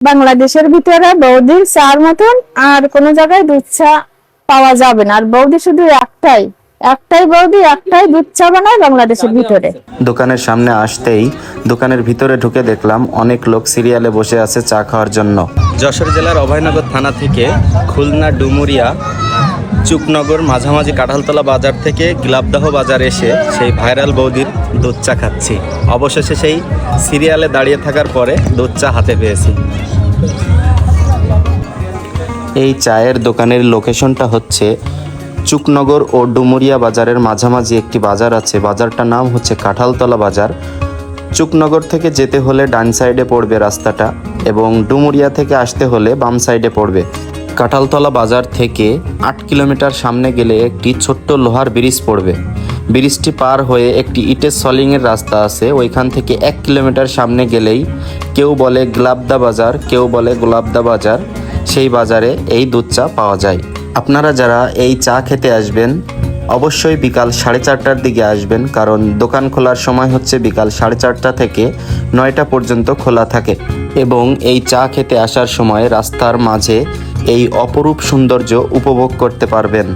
বাংলাদেশের ভিতরে বৌদির চার মতন আর কোন জায়গায় দুধ চা পাওয়া যাবে না। আর বৌদি শুধু একটাই একটাই বৌদি একটাই দুধ চা বানায় বাংলাদেশের ভিতরে। দোকানের সামনে আসতেই দোকানের ভিতরে ঢুকে দেখলাম অনেক লোক সিরিয়ালে বসে আছে চা খাওয়ার জন্য। যশোর জেলার অভয়নগর থানা থেকে খুলনা ডুমুরিয়া চুকনগর মাঝামাঝি কাঁঠালতলা বাজার থেকে গিলাপদাহ বাজার এসে সেই ভাইরাল বৌদির দুধ চা খাচ্ছি। অবশেষে সেই সিরিয়ালে দাঁড়িয়ে থাকার পরে দুধ চা হাতে পেয়েছি। এই চায়ের দোকানের লোকেশনটা হচ্ছে চুকনগর ও ডুমুরিয়া বাজারের মাঝামাঝি একটি বাজার আছে। বাজারটার নাম হচ্ছে কাঁঠালতলা বাজার। চুকনগর থেকে যেতে হলে ডান সাইডে পড়বে রাস্তাটা এবং ডুমুরিয়া থেকে আসতে হলে বাম সাইডে পড়বে। কাঁঠালতলা বাজার থেকে 8 কিলোমিটার সামনে গেলে একটি ছোট্ট লোহার ব্রিজ পড়বে। ব্রিজটি পার হয়ে একটি ইটের সলিংয়ের রাস্তা আছে। ওইখান থেকে 1 কিলোমিটার সামনে গেলেই কেউ বলে গোলাপদা বাজার, কেউ বলে গোলাপদা বাজার। সেই বাজারে এই দুধ চা পাওয়া যায়। আপনারা যারা এই চা খেতে আসবেন অবশ্যই বিকাল 4:30টার দিকে আসবেন, কারণ দোকান খোলার সময় হচ্ছে বিকাল 4:30টা থেকে 9টা পর্যন্ত খোলা থাকে। এবং এই চা খেতে আসার সময় রাস্তার মাঝে এই অপরূপ সৌন্দর্য উপভোগ করতে পারবেন।